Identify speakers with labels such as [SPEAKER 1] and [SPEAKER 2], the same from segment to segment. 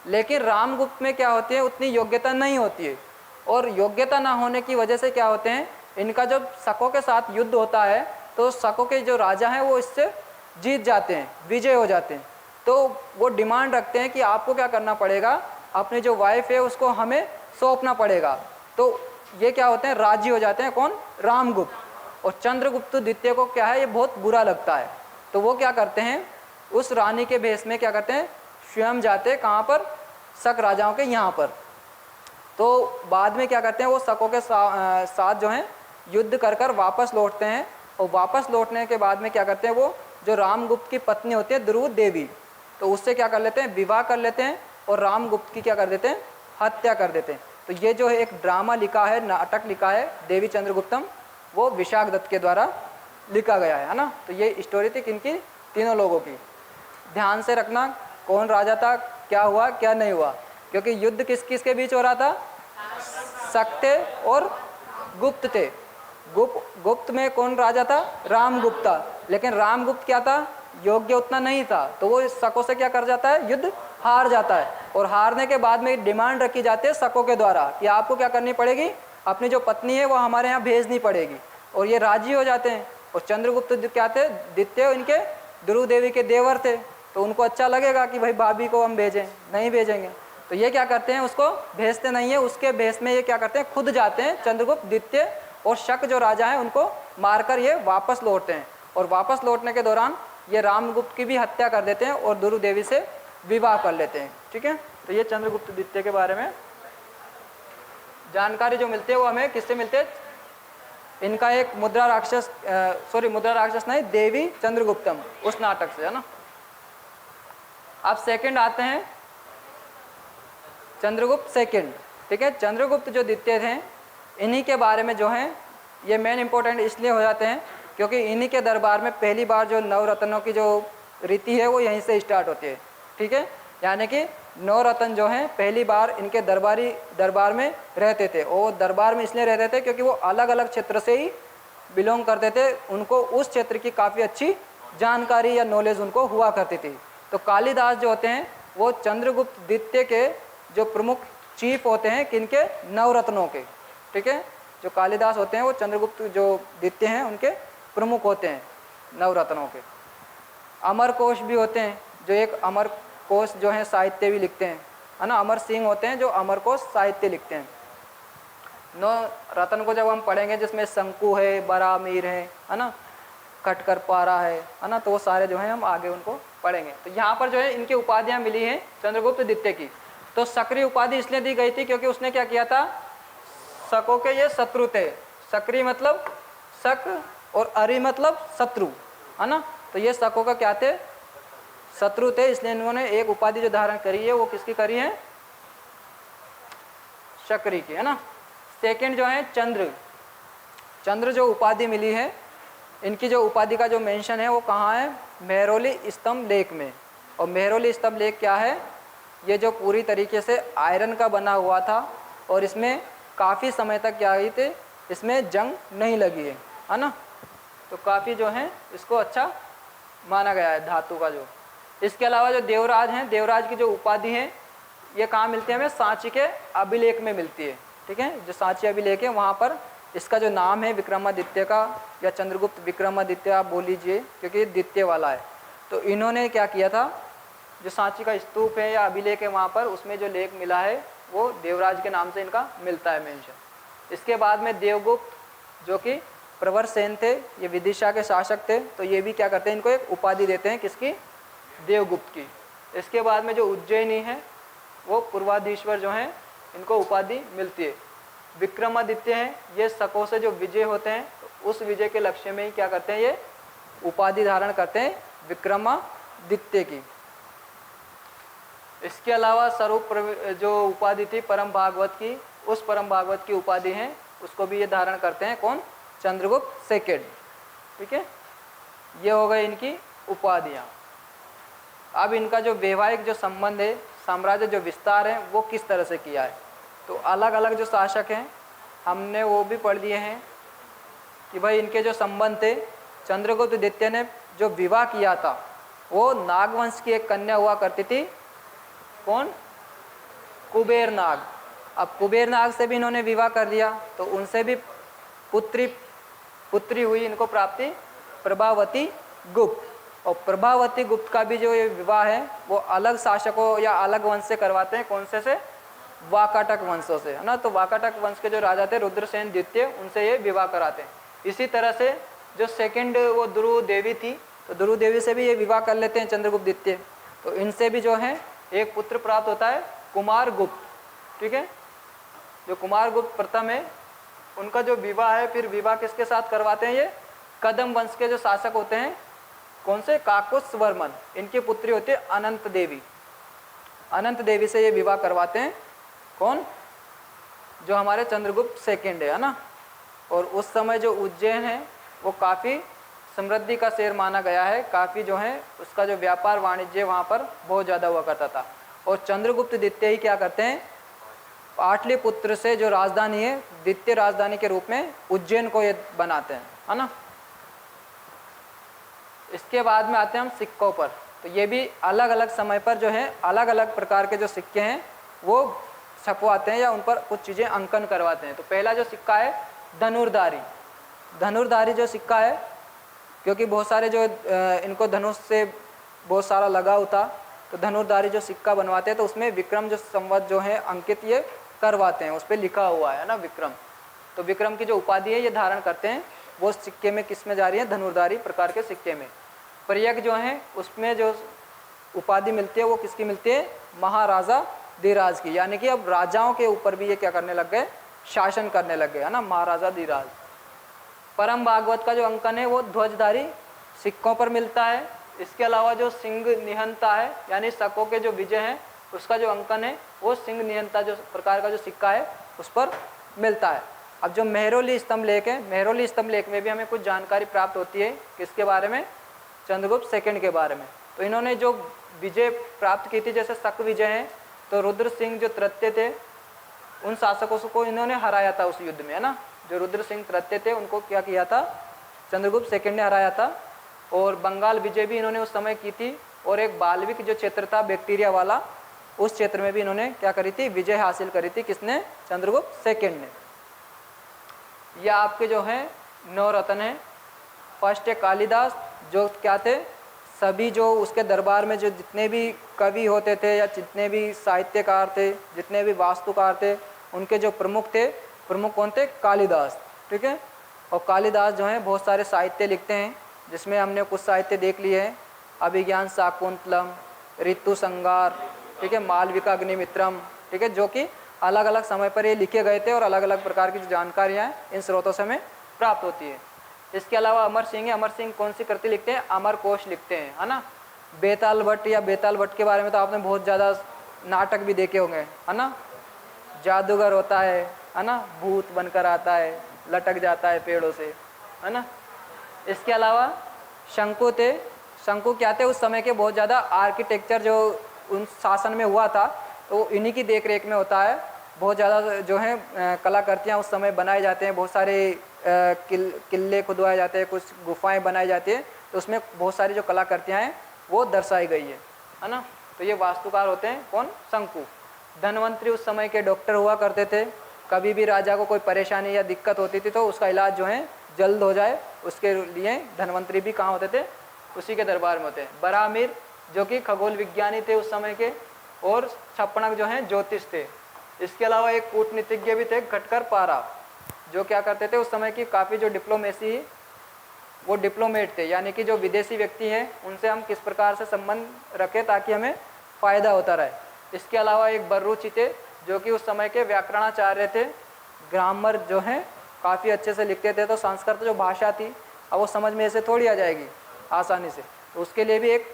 [SPEAKER 1] लेकिन रामगुप्त में क्या होती है, उतनी योग्यता नहीं होती है, और योग्यता ना होने की वजह से क्या होते हैं, इनका जब शकों के साथ युद्ध होता है तो शकों के जो राजा हैं वो इससे जीत जाते हैं, विजय हो जाते हैं। तो वो डिमांड रखते हैं कि आपको क्या करना पड़ेगा, अपनी जो वाइफ है उसको हमें सौंपना पड़ेगा। तो ये क्या होते हैं, राजी हो जाते हैं, कौन, रामगुप्त। और चंद्रगुप्त द्वितीय को क्या है, ये बहुत बुरा लगता है। तो वो क्या करते हैं, उस रानी के भेष में क्या करते हैं, स्वयं जाते हैं कहाँ पर, शक राजाओं के यहाँ पर। तो बाद में क्या करते हैं, वो शकों के साथ जो है युद्ध कर कर वापस लौटते हैं। और वापस लौटने के बाद में क्या करते हैं, वो जो रामगुप्त की पत्नी होती है द्रुव देवी, तो उससे क्या कर लेते हैं, विवाह कर लेते हैं, और रामगुप्त की क्या कर देते हैं, हत्या कर देते हैं। तो ये जो है एक ड्रामा लिखा है, नाटक लिखा है देवी चंद्रगुप्तम, वो विशाख दत्त के द्वारा लिखा गया है ना। तो ये स्टोरी थी किनकी, तीनों लोगों की। ध्यान से रखना कौन राजा था, क्या हुआ क्या नहीं हुआ, क्योंकि युद्ध किस किस के बीच हो रहा था, शक थे और गुप्त थे। गुप्त में कौन राजा था, रामगुप्त था। लेकिन रामगुप्त क्या था, योग्य उतना नहीं था, तो वो शकों से क्या कर जाता है, युद्ध हार जाता है। और हारने के बाद में डिमांड रखी जाती है शकों के द्वारा कि आपको क्या करनी पड़ेगी, अपनी जो पत्नी है वो हमारे यहाँ भेजनी पड़ेगी। और ये राजी हो जाते हैं। और चंद्रगुप्त क्या थे, द्वितीय इनके ध्रुव देवी के देवर थे, तो उनको अच्छा लगेगा कि भाई भाभी को हम भेजें, नहीं भेजेंगे। तो ये क्या करते हैं, उसको भेजते नहीं है, उसके भेष में ये क्या करते हैं, खुद जाते हैं चंद्रगुप्त द्वितीय, और शक जो राजा हैं उनको मारकर ये वापस लौटते हैं। और वापस लौटने के दौरान ये रामगुप्त की भी हत्या कर देते हैं और ध्रुव देवी से विवाह कर लेते हैं। ठीक है, तो ये चंद्रगुप्त द्वितीय के बारे में जानकारी जो मिलती है वो हमें किससे मिलते हैं, इनका एक मुद्रा राक्षस, मुद्रा राक्षस नहीं, देवी चंद्रगुप्तम, उस नाटक से, है ना। अब सेकंड आते हैं चंद्रगुप्त सेकंड। ठीक है, चंद्रगुप्त जो द्वितीय थे, इन्हीं के बारे में जो है ये मेन इंपॉर्टेंट इसलिए हो जाते हैं क्योंकि इन्हीं के दरबार में पहली बार जो नवरत्नों की जो रीति है वो यहीं से स्टार्ट होती है। ठीक है, यानी कि नवरत्न जो हैं पहली बार इनके दरबार में रहते थे। और दरबार में इसलिए रहते थे क्योंकि वो अलग अलग क्षेत्र से ही बिलोंग करते थे, उनको उस क्षेत्र की काफ़ी अच्छी जानकारी या नॉलेज उनको हुआ करती थी। तो कालिदास जो होते हैं वो चंद्रगुप्त द्वितीय के जो प्रमुख चीफ होते हैं किनके, नवरत्नों के। ठीक है, जो कालिदास होते हैं वो चंद्रगुप्त जो द्वितीय हैं उनके प्रमुख होते हैं, नवरत्नों के। अमर कोश भी होते हैं, जो एक अमर कोश जो है साहित्य भी लिखते हैं, है ना। अमर सिंह होते हैं जो अमर कोश साहित्य लिखते हैं। नवरत्न को जब हम पढ़ेंगे जिसमें शंकु है, बरामीर है ना, खटकर पारा है ना, तो वो सारे जो हैं हम आगे उनको पढ़ेंगे। तो यहाँ पर जो है इनकी उपाधियाँ मिली हैं चंद्रगुप्त द्वितीय की। तो सक्री उपाधि इसलिए दी गई थी क्योंकि उसने क्या किया था, शकों के ये शत्रु थे। सक्री मतलब शक और अरि मतलब शत्रु, है ना। तो ये शकों का क्या थे, शत्रु थे, इसलिए इन्होंने एक उपाधि जो धारण करी है वो किसकी करी है, सक्री की, है ना। सेकंड जो है चंद्र जो उपाधि मिली है, इनकी जो उपाधि का जो मेंशन है वो कहाँ है, मेहरौली स्तंभ लेख में। और मेहरौली स्तंभ लेख क्या है, ये जो पूरी तरीके से आयरन का बना हुआ था और इसमें काफ़ी समय तक क्या हुई थी, इसमें जंग नहीं लगी है ना। तो काफ़ी जो है इसको अच्छा माना गया है धातु का जो। इसके अलावा जो देवराज हैं, देवराज की जो उपाधि है ये कहाँ मिलती है, हमें सांची के अभिलेख में मिलती है। ठीक है, जो सांची अभिलेख है वहाँ पर इसका जो नाम है विक्रमादित्य का, या चंद्रगुप्त विक्रमादित्य आप बोल लीजिए क्योंकि द्वितीय वाला है। तो इन्होंने क्या किया था, जो सांची का स्तूप है या अभिलेख है वहाँ पर उसमें जो लेख मिला है वो देवराज के नाम से इनका मिलता है मेंशन। इसके बाद में देवगुप्त जो कि प्रवर सेन थे, ये विदिशा के शासक थे, तो ये भी क्या करते हैं, इनको एक उपाधि देते हैं, किसकी, देवगुप्त की। इसके बाद में जो उज्जैनी है वो पूर्वाधीश्वर जो हैं इनको उपाधि मिलती है। विक्रमादित्य हैं, ये शकों से जो विजय होते हैं तो उस विजय के लक्ष्य में ही क्या करते हैं, ये उपाधि धारण करते हैं विक्रमादित्य की। इसके अलावा स्वरूप जो उपाधि थी परम भागवत की, उस परम भागवत की उपाधि है उसको भी ये धारण करते हैं, कौन, चंद्रगुप्त सेकंड। ठीक है, ये हो गए इनकी उपाधियाँ। अब इनका जो वैवाहिक जो संबंध है, साम्राज्य जो विस्तार है वो किस तरह से किया है, तो अलग अलग जो शासक हैं हमने वो भी पढ़ लिए हैं कि भाई इनके जो संबंध थे, चंद्रगुप्त द्वितीय ने जो विवाह किया था वो नागवंश की एक कन्या हुआ करती थी, कौन, कुबेर नाग। अब कुबेर नाग से भी इन्होंने विवाह कर दिया, तो उनसे भी पुत्री हुई इनको प्राप्ति प्रभावती गुप्त। और प्रभावती गुप्त का भी जो ये विवाह है वो अलग शासकों या अलग वंश से करवाते हैं। कौन से वाकाटक वंशों से, है ना। तो वाकाटक वंश के जो राजा थे रुद्रसेन द्वितीय, उनसे ये विवाह कराते हैं। इसी तरह से जो सेकंड वो ध्रुव देवी थी, तो ध्रुव देवी से भी ये विवाह कर लेते हैं चंद्रगुप्त द्वितीय। तो इनसे भी जो है एक पुत्र प्राप्त होता है कुमार गुप्त, ठीक है। जो कुमार गुप्त प्रथम है, उनका जो विवाह है, फिर विवाह किसके साथ करवाते हैं, ये कदम वंश के जो शासक होते हैं, कौन से, काकुस वर्मन, इनकी पुत्री होती है अनंत देवी। अनंत देवी से ये विवाह करवाते हैं। कौन, जो हमारे चंद्रगुप्त सेकंड है ना। और उस समय जो उज्जैन है वो काफ़ी समृद्धि का शहर माना गया है। काफ़ी जो है उसका जो व्यापार वाणिज्य वहाँ पर बहुत ज़्यादा हुआ करता था। और चंद्रगुप्त द्वितीय ही क्या करते हैं, पाटली पुत्र से जो राजधानी है, द्वितीय राजधानी के रूप में उज्जैन को ये बनाते हैं, है ना। इसके बाद में आते हैं हम सिक्कों पर। तो ये भी अलग अलग समय पर जो है अलग अलग प्रकार के जो सिक्के हैं वो छपवाते हैं या उन पर कुछ चीज़ें अंकन करवाते हैं। तो पहला जो सिक्का है धनुर्धारी। धनुर्धारी जो सिक्का है, क्योंकि बहुत सारे जो इनको धनुष से बहुत सारा लगाव था, तो धनुर्धारी जो सिक्का बनवाते हैं तो उसमें विक्रम जो संवत जो है अंकित ये करवाते हैं, उस पर लिखा हुआ है ना विक्रम। तो विक्रम की जो उपाधि है ये धारण करते हैं। वो सिक्के में किस में जा रही है, धनुर्धारी प्रकार के सिक्के में। प्रयग जो है उसमें जो उपाधि मिलती है वो किसकी मिलती है, महाराजा धीराज की। यानी कि अब राजाओं के ऊपर भी ये क्या करने लग गए, शासन करने लग गए, है ना, महाराजा धीराज। परम भागवत का जो अंकन है वो ध्वजधारी सिक्कों पर मिलता है। इसके अलावा जो सिंह निहंता है, यानी शकों के जो विजय हैं उसका जो अंकन है वो सिंह निहंता जो प्रकार का जो सिक्का है उस पर मिलता है। अब जो मेहरौली स्तंभ लेख है, मेहरौली स्तंभ लेख में भी हमें कुछ जानकारी प्राप्त होती है। किसके बारे में, चंद्रगुप्त सेकंड के बारे में। तो इन्होंने जो विजय प्राप्त की थी, जैसे शक विजय है, तो रुद्र सिंह जो तृतीय थे उन शासकों को इन्होंने हराया था उस युद्ध में, है ना। जो रुद्र सिंह तृतीय थे उनको क्या किया था, चंद्रगुप्त सेकंड ने हराया था। और बंगाल विजय भी इन्होंने उस समय की थी। और एक बाल्विक जो क्षेत्र था बैक्टीरिया वाला, उस क्षेत्र में भी इन्होंने क्या करी थी, विजय हासिल करी थी। किसने, चंद्रगुप्त सेकंड ने। यह आपके जो है नवरत्न है। फर्स्ट है कालिदास, जो क्या थे, सभी जो उसके दरबार में जो जितने भी कवि होते थे या जितने भी साहित्यकार थे, जितने भी वास्तुकार थे, उनके जो प्रमुख थे, प्रमुख कौन थे, कालिदास, ठीक है। और कालिदास जो है बहुत सारे साहित्य लिखते हैं, जिसमें हमने कुछ साहित्य देख लिए हैं, अभिज्ञान शाकुंतलम, ऋतु संगार, ठीक है, मालविका अग्निमित्रम, ठीक है, जो कि अलग अलग समय पर ये लिखे गए थे और अलग अलग प्रकार की जो जानकारियाँ हैं इन स्रोतों से हमें प्राप्त होती है। इसके अलावा अमर सिंह है। अमर सिंह कौन सी कृति लिखते हैं, अमर कोश लिखते हैं, है ना। बेताल भट्ट या बेताल भट्ट के बारे में तो आपने बहुत ज़्यादा नाटक भी देखे होंगे, है ना। जादूगर होता है ना, भूत बनकर आता है, लटक जाता है पेड़ों से, है ना। इसके अलावा शंकु थे। शंकु क्या थे, उस समय के बहुत ज़्यादा आर्किटेक्चर जो उन शासन में हुआ था तो इन्हीं की देख रेख में होता है। बहुत ज़्यादा जो है कलाकृतियाँ उस समय बनाए जाते हैं, बहुत सारे किले खुदवाए जाते हैं, कुछ गुफाएं बनाई जाती है, तो उसमें बहुत सारी जो कलाकृतियाँ हैं वो दर्शाई गई है ना। तो ये वास्तुकार होते हैं कौन, शंकु। धनवंतरी उस समय के डॉक्टर हुआ करते थे। कभी भी राजा को कोई परेशानी या दिक्कत होती थी तो उसका इलाज जो है जल्द हो जाए, उसके लिए धनवंतरी भी कहाँ होते थे, उसी के दरबार में होते हैं। बरामीर जो कि खगोल विज्ञानी थे उस समय के, और छप्पनक जो हैं ज्योतिष थे। इसके अलावा एक कूटनीतिज्ञ भी थे, घटकर पारा, जो क्या करते थे उस समय की काफ़ी जो डिप्लोमेसी, वो डिप्लोमेट थे, यानी कि जो विदेशी व्यक्ति हैं उनसे हम किस प्रकार से संबंध रखें ताकि हमें फ़ायदा होता रहे। इसके अलावा एक बर्रुचि थे, जो कि उस समय के व्याकरणाचार्य थे, ग्रामर जो है काफ़ी अच्छे से लिखते थे। तो संस्कृत जो भाषा थी अब वो समझ में ऐसे थोड़ी आ जाएगी आसानी से, तो उसके लिए भी एक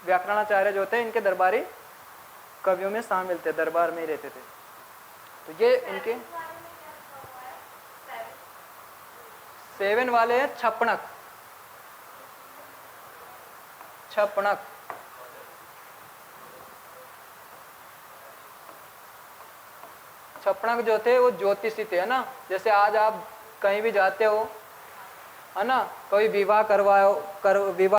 [SPEAKER 1] व्याकरणाचार्य जो थे इनके दरबारी कवियों में शामिल थे, दरबार में ही रहते थे। तो ये इनके 7 वाले हैं छप्पनक। छप्पनक छप्पनक जो थे वो ज्योतिषी थे, है ना। जैसे आज आप कहीं भी जाते हो, है ना, कोई विवाह करवाओ विवाह